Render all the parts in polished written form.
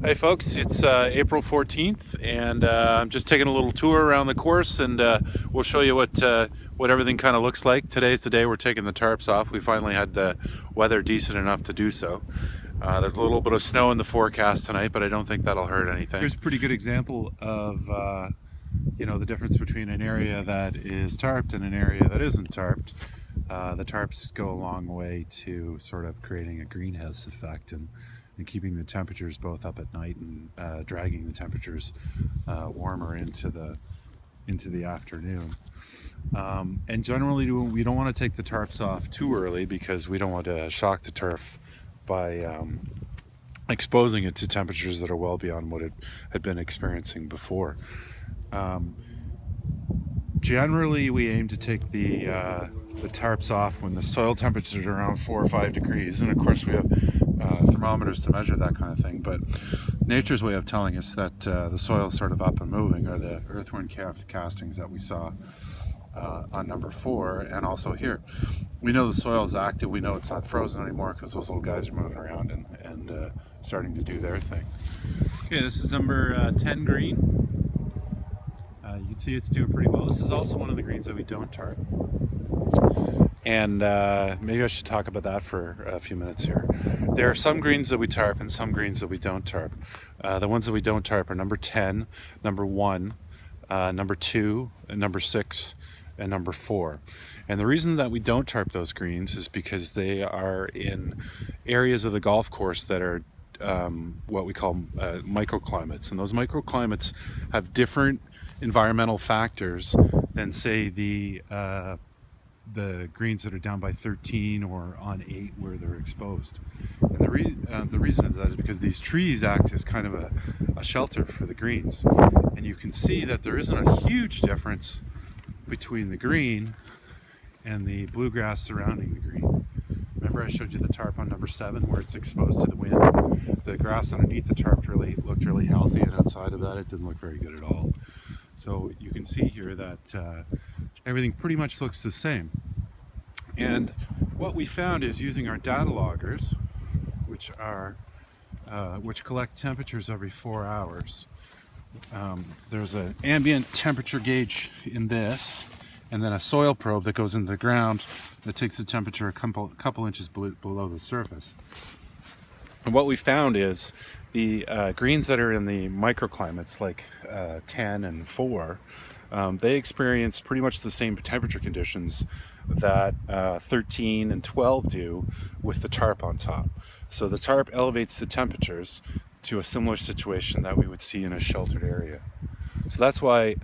Hey folks, it's April 14th and I'm just taking a little tour around the course, and we'll show you what everything kind of looks like. Today's the day we're taking the tarps off. We finally had the weather decent enough to do so. There's a little bit of snow in the forecast tonight, but I don't think that'll hurt anything. Here's a pretty good example of the difference between an area that is tarped and an area that isn't tarped. The tarps go a long way to sort of creating a greenhouse effect and keeping the temperatures both up at night and dragging the temperatures warmer into the afternoon. And generally we don't want to take the tarps off too early because we don't want to shock the turf by exposing it to temperatures that are well beyond what it had been experiencing before. Generally, we aim to take the tarps off when the soil temperature is around 4 or 5 degrees, and of course we have thermometers to measure that kind of thing. But nature's way of telling us that the soil is sort of up and moving are the earthworm castings that we saw on number 4, and also here. We know the soil is active. We know it's not frozen anymore because those little guys are moving around and starting to do their thing. Okay, this is number 10 green. You can see it's doing pretty well. This is also one of the greens that we don't tarp. And maybe I should talk about that for a few minutes here. There are some greens that we tarp and some greens that we don't tarp. The ones that we don't tarp are number 10, number 1, number 2, and number 6, and number 4. And the reason that we don't tarp those greens is because they are in areas of the golf course that are what we call microclimates. And those microclimates have different environmental factors than, say, the greens that are down by 13 or on 8 where they're exposed. And the reason of that is because these trees act as kind of a shelter for the greens. And you can see that there isn't a huge difference between the green and the bluegrass surrounding the green. Remember I showed you the tarp on number 7 where it's exposed to the wind? The grass underneath the tarp looked really healthy, and outside of that it didn't look very good at all. So you can see here that everything pretty much looks the same. And what we found is, using our data loggers, which collect temperatures every 4 hours, there's an ambient temperature gauge in this, and then a soil probe that goes into the ground that takes the temperature a couple inches below the surface. And what we found is the greens that are in the microclimates, like 10 and 4, they experience pretty much the same temperature conditions that 13 and 12 do with the tarp on top. So the tarp elevates the temperatures to a similar situation that we would see in a sheltered area. So that's why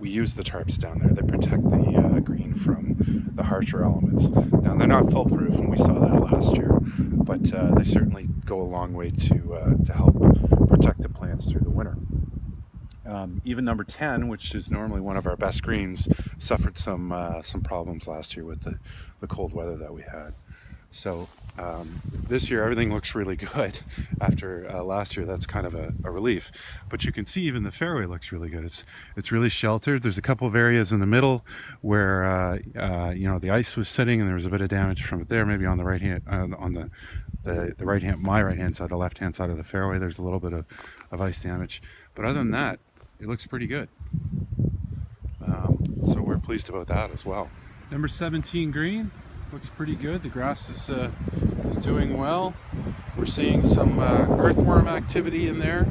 we use the tarps down there. They protect the green from the harsher elements. Now, they're not foolproof, and we saw that last year, but they certainly go a long way to help protect the plants through the winter. Even number 10, which is normally one of our best greens, suffered some problems last year with the cold weather that we had. So this year everything looks really good. After last year, that's kind of a relief. But you can see even the fairway looks really good. It's really sheltered. There's a couple of areas in the middle where the ice was sitting, and there was a bit of damage from it there. Maybe on the right hand, on the right hand, my right hand side, the left hand side of the fairway, there's a little bit of ice damage. But other than that, it looks pretty good. So we're pleased about that as well. Number 17 green looks pretty good. The grass is doing well. We're seeing some earthworm activity in there.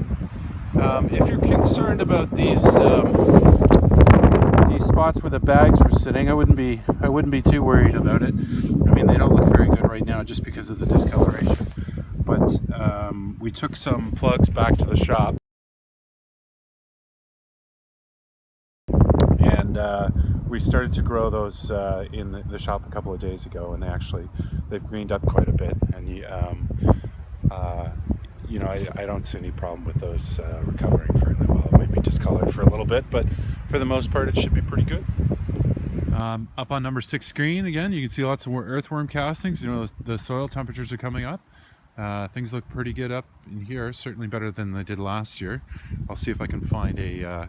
If you're concerned about these spots where the bags were sitting, I wouldn't be too worried about it. I mean, they don't look very good right now just because of the discoloration. But we took some plugs back to the shop, and we started to grow those in the shop a couple of days ago, and they've greened up quite a bit. And I don't see any problem with those recovering fairly well. It might be discolored for a little bit, but for the most part it should be pretty good. Up on number 6 green again, you can see lots of more earthworm castings. The soil temperatures are coming up. Things look pretty good up in here, certainly better than they did last year. I'll see if I can find a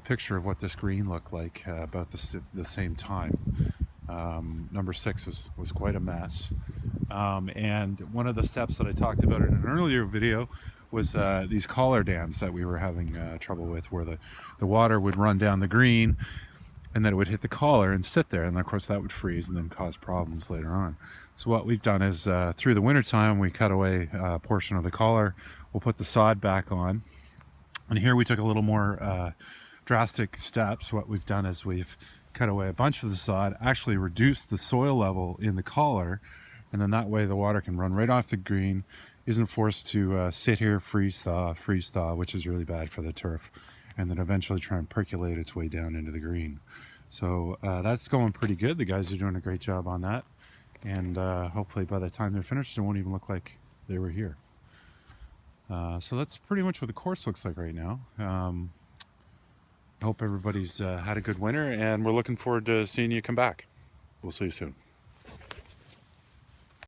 picture of what this green looked like about the same time. Number 6 was quite a mess. And one of the steps that I talked about in an earlier video was these collar dams that we were having trouble with, where the water would run down the green and then it would hit the collar and sit there, and of course that would freeze and then cause problems later on. So what we've done is through the winter time we cut away a portion of the collar. We'll put the sod back on, and here we took a little more drastic steps. What we've done is we've cut away a bunch of the sod, actually reduced the soil level in the collar, and then that way the water can run right off the green, isn't forced to sit here, freeze thaw, which is really bad for the turf, and then eventually try and percolate its way down into the green. So that's going pretty good. The guys are doing a great job on that, and hopefully by the time they're finished it won't even look like they were here. So that's pretty much what the course looks like right now. I hope everybody's had a good winter, and we're looking forward to seeing you come back. We'll see you soon.